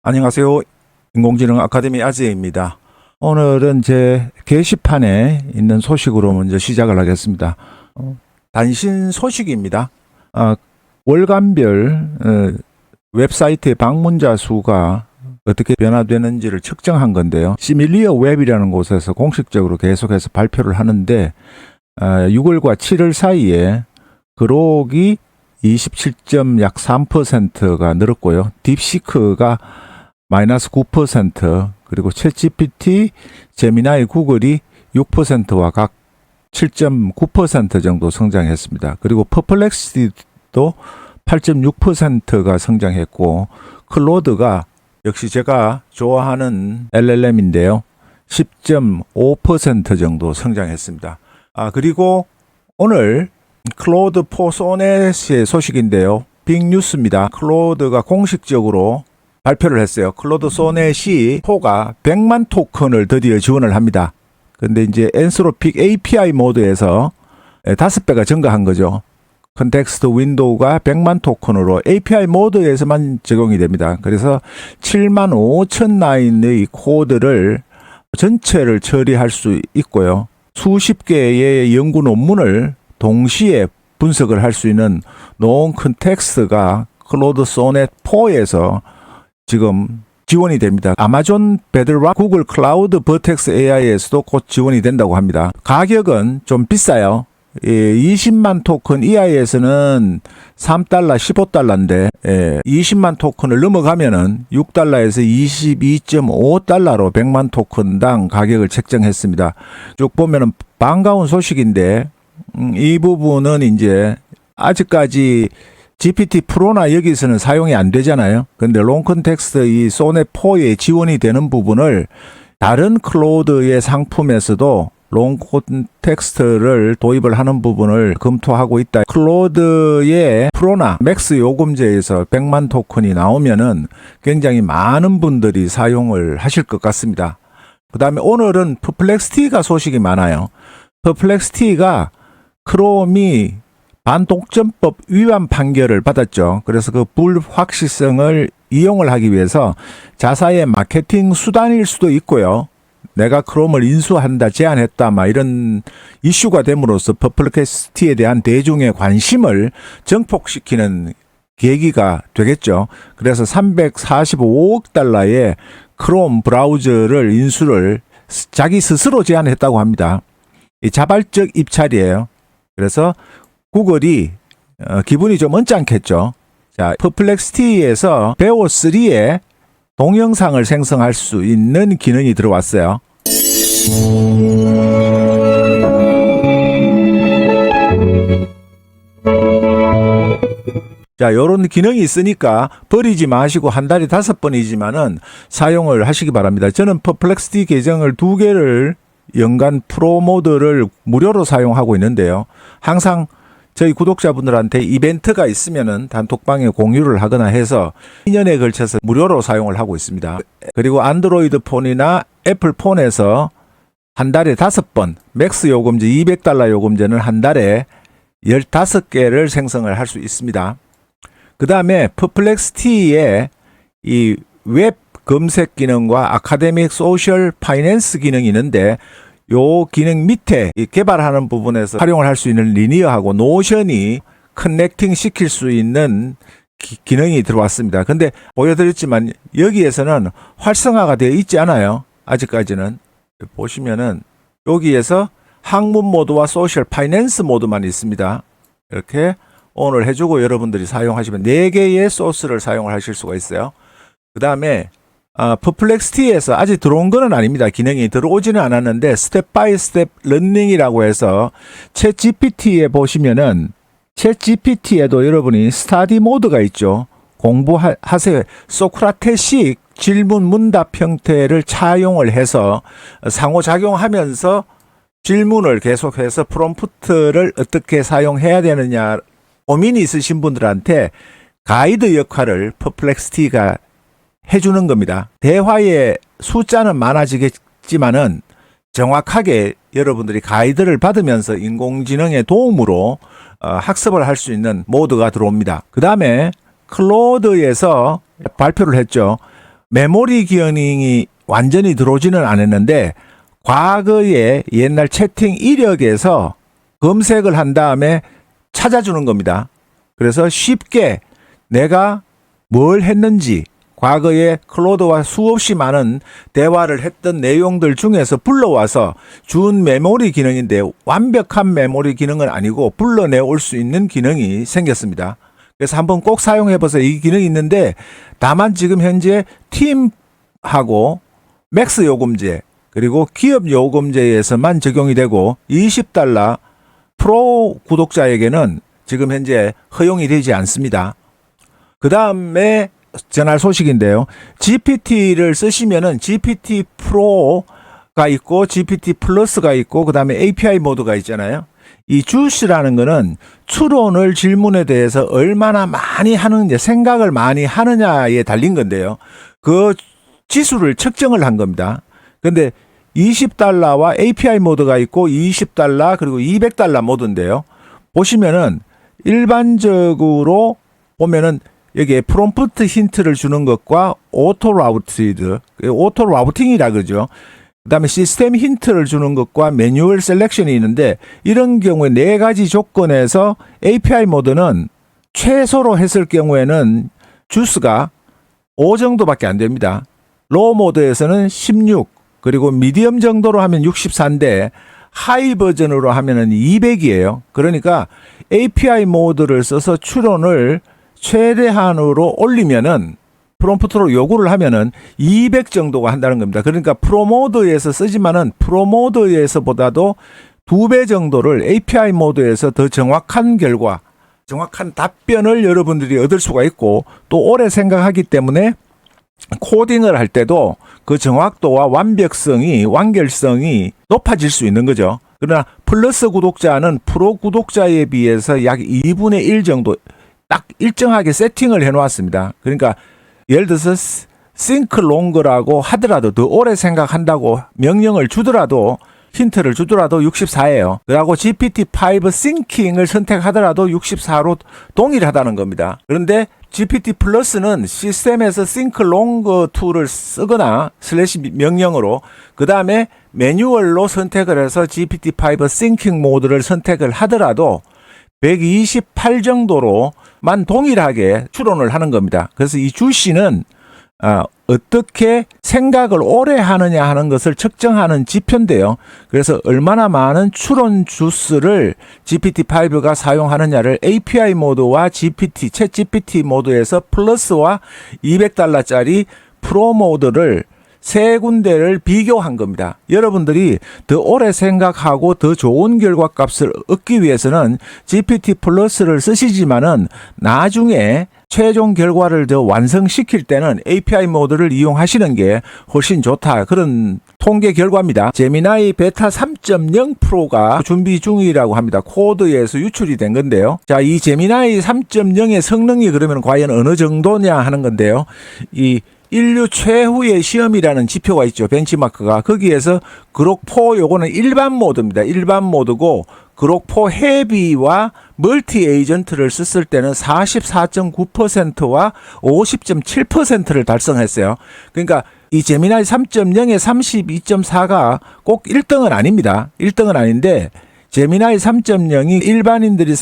안녕하세요. 인공지능 아카데미 아재입니다. 오늘은 제 게시판에 있는 소식으로 먼저 시작을 하겠습니다. 단신 소식입니다. 월간별 웹사이트의 방문자 수가 어떻게 변화되는지를 측정한 건데요. 시밀리어 웹이라는 곳에서 공식적으로 계속해서 발표를 하는데 6월과 7월 사이에 그록이 27약 3%가 늘었고요. 딥시크가 마이너스 9%, 그리고 챗GPT, 제미나이, 구글이 6%와 각 7.9% 정도 성장했습니다. 그리고 퍼플렉시티도 8.6%가 성장했고, 클로드가 역시 제가 좋아하는 LLM인데요. 10.5% 정도 성장했습니다. 그리고 오늘 클로드 포 소넷의 소식인데요. 빅뉴스입니다. 클로드가 공식적으로 발표를 했어요. 클로드 소넷이 포가 100만 토큰을 드디어 지원을 합니다. 근데 이제 엔스로픽 API 모드에서 5배가 증가한 거죠. 컨텍스트 윈도우가 100만 토큰으로 API 모드에서만 적용이 됩니다. 그래서 7만 5천 라인의 코드를 전체를 처리할 수 있고요. 수십 개의 연구 논문을 동시에 분석을 할 수 있는 논 컨텍스트가 클로드 소넷 4에서 지금 지원이 됩니다. 아마존 베드락, 구글 클라우드 버텍스 AI에서도 곧 지원이 된다고 합니다. 가격은 좀 비싸요. 20만 토큰 이하에서는 3달러, 15달러인데 20만 토큰을 넘어가면은 6달러에서 22.5달러로 100만 토큰당 가격을 책정했습니다. 쭉 보면은 반가운 소식인데 이 부분은 이제 아직까지 GPT 프로나 여기서는 사용이 안 되잖아요. 근데 롱컨텍스트 이 소넷4에 지원이 되는 부분을 다른 클로드의 상품에서도 롱컨텍스트를 도입을 하는 부분을 검토하고 있다. 클로드의 프로나 맥스 요금제에서 100만 토큰이 나오면은 굉장히 많은 분들이 사용을 하실 것 같습니다. 그 다음에 오늘은 퍼플렉시티가 소식이 많아요. 퍼플렉시티가 크롬이 반독점법 위반 판결을 받았죠. 그래서 그 불확실성을 이용을 하기 위해서 자사의 마케팅 수단일 수도 있고요. 내가 크롬을 인수한다, 제한했다, 이런 이슈가 됨으로써 퍼플렉시티에 대한 대중의 관심을 증폭시키는 계기가 되겠죠. 그래서 345억 달러의 크롬 브라우저를 인수를 자기 스스로 제안했다고 합니다. 이 자발적 입찰이에요. 그래서 구글이 기분이 좀 언짢겠죠. 자, 퍼플렉시티에서 베오3에 동영상을 생성할 수 있는 기능이 들어왔어요. 자, 요런 기능이 있으니까 버리지 마시고 한 달에 5번이지만은 사용을 하시기 바랍니다. 저는 퍼플렉시티 계정을 2개를 연간 프로 모드를 무료로 사용하고 있는데요. 항상 저희 구독자분들한테 이벤트가 있으면은 단톡방에 공유를 하거나 해서 2년에 걸쳐서 무료로 사용을 하고 있습니다. 그리고 안드로이드 폰이나 애플 폰에서 한 달에 5번, 맥스 요금제 200달러 요금제는 한 달에 15개를 생성을 할 수 있습니다. 그 다음에 퍼플렉시티에 이 웹 검색 기능과 아카데믹 소셜 파이낸스 기능이 있는데 요 기능 밑에 개발하는 부분에서 활용을 할 수 있는 리니어하고 노션이 커넥팅 시킬 수 있는 기능이 들어왔습니다. 근데 보여드렸지만 여기에서는 활성화가 되어 있지 않아요. 아직까지는. 보시면은 여기에서 학문 모드와 소셜 파이낸스 모드만 있습니다. 이렇게 ON을 해주고 여러분들이 사용하시면 4개의 소스를 사용을 하실 수가 있어요. 그 다음에 퍼플렉시티에서 아직 들어온 건 아닙니다. 기능이 들어오지는 않았는데 스텝 바이 스텝 러닝이라고 해서 챗GPT에 보시면은 챗GPT에도 여러분이 스타디 모드가 있죠. 공부하세요. 소크라테식 질문 문답 형태를 차용을 해서 상호작용하면서 질문을 계속해서 프롬프트를 어떻게 사용해야 되느냐 고민이 있으신 분들한테 가이드 역할을 퍼플렉시티가 해주는 겁니다. 대화의 숫자는 많아지겠지만은 정확하게 여러분들이 가이드를 받으면서 인공지능의 도움으로 학습을 할 수 있는 모드가 들어옵니다. 그 다음에 클로드에서 발표를 했죠. 메모리 기능이 완전히 들어오지는 않았는데 과거에 옛날 채팅 이력에서 검색을 한 다음에 찾아주는 겁니다. 그래서 쉽게 내가 뭘 했는지 과거에 클로드와 수없이 많은 대화를 했던 내용들 중에서 불러와서 준 메모리 기능인데 완벽한 메모리 기능은 아니고 불러내올 수 있는 기능이 생겼습니다. 그래서 한번 꼭 사용해 보세요. 이 기능이 있는데 다만 지금 현재 팀하고 맥스 요금제 그리고 기업 요금제에서만 적용이 되고 $20 프로 구독자에게는 지금 현재 허용이 되지 않습니다. 그 다음에 전할 소식인데요. GPT를 쓰시면은 GPT 프로가 있고 GPT 플러스가 있고 그 다음에 API 모드가 있잖아요. 이 주스라는 거는 추론을 질문에 대해서 얼마나 많이 하느냐, 생각을 많이 하느냐에 달린 건데요. 그 지수를 측정을 한 겁니다. 근데 $20와 API 모드가 있고 $20 그리고 $200 모드인데요. 보시면은 일반적으로 보면은 여기에 프롬프트 힌트를 주는 것과 오토 라우팅이라 그러죠. 그 다음에 시스템 힌트를 주는 것과 매뉴얼 셀렉션이 있는데 이런 경우에 4가지 조건에서 API 모드는 최소로 했을 경우에는 주스가 5 정도밖에 안 됩니다. 로우 모드에서는 16 그리고 미디엄 정도로 하면 64인데 하이 버전으로 하면은 200이에요. 그러니까 API 모드를 써서 추론을 최대한으로 올리면은 프롬프트로 요구를 하면은 200 정도가 한다는 겁니다. 그러니까 프로 모드에서 쓰지만은 프로 모드에서보다도 2배 정도를 API 모드에서 더 정확한 결과, 정확한 답변을 여러분들이 얻을 수가 있고 또 오래 생각하기 때문에 코딩을 할 때도 그 정확도와 완결성이 높아질 수 있는 거죠. 그러나 플러스 구독자는 프로 구독자에 비해서 약 2분의 1 정도 딱 일정하게 세팅을 해 놓았습니다. 그러니까 예를 들어서 think long라고 하더라도 더 오래 생각한다고 명령을 주더라도 힌트를 주더라도 64예요. 그리고 GPT-5 thinking을 선택하더라도 64로 동일하다는 겁니다. 그런데 GPT 플러스는 시스템에서 think long 툴을 쓰거나 슬래시 명령으로 그 다음에 매뉴얼로 선택을 해서 GPT-5 thinking 모드를 선택을 하더라도 128 정도로만 동일하게 추론을 하는 겁니다. 그래서 이 주시는 어떻게 생각을 오래 하느냐 하는 것을 측정하는 지표인데요. 그래서 얼마나 많은 추론 주스를 GPT-5가 사용하느냐를 API 모드와 챗 GPT 모드에서 플러스와 $200짜리 프로 모드를 세 군데를 비교한 겁니다. 여러분들이 더 오래 생각하고 더 좋은 결과값을 얻기 위해서는 GPT 플러스를 쓰시지만은 나중에 최종 결과를 더 완성시킬 때는 API 모드를 이용하시는 게 훨씬 좋다. 그런 통계 결과입니다. 제미나이 베타 3.0 프로가 준비 중이라고 합니다. 코드에서 유출이 된 건데요. 자, 이 제미나이 3.0의 성능이 그러면 과연 어느 정도냐 하는 건데요. 이 인류 최후의 시험이라는 지표가 있죠. 벤치마크가. 거기에서 그록4 요거는 일반 모드입니다. 일반 모드고 그록4 헤비와 멀티 에이전트를 썼을 때는 44.9%와 50.7%를 달성했어요. 그러니까 이 제미나이 3.0의 32.4가 꼭 1등은 아닙니다. 1등은 아닌데 제미나이 3.0이 일반인들이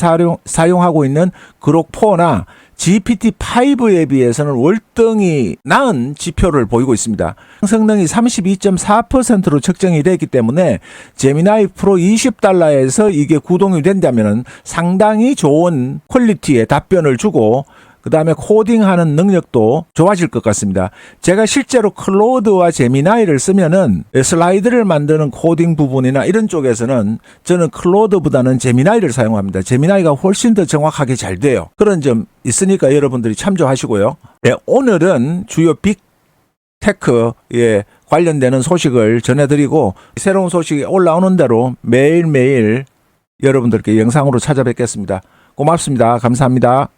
사용하고 있는 그록4나 GPT-5에 비해서는 월등히 나은 지표를 보이고 있습니다. 성능이 32.4%로 측정이 됐기 때문에 제미나이 프로 $20에서 이게 구동이 된다면 상당히 좋은 퀄리티의 답변을 주고 그 다음에 코딩하는 능력도 좋아질 것 같습니다. 제가 실제로 클로드와 제미나이를 쓰면은 슬라이드를 만드는 코딩 부분이나 이런 쪽에서는 저는 클로드보다는 제미나이를 사용합니다. 제미나이가 훨씬 더 정확하게 잘 돼요. 그런 점 있으니까 여러분들이 참조하시고요. 네, 오늘은 주요 빅테크에 관련되는 소식을 전해드리고 새로운 소식이 올라오는 대로 매일매일 여러분들께 영상으로 찾아뵙겠습니다. 고맙습니다. 감사합니다.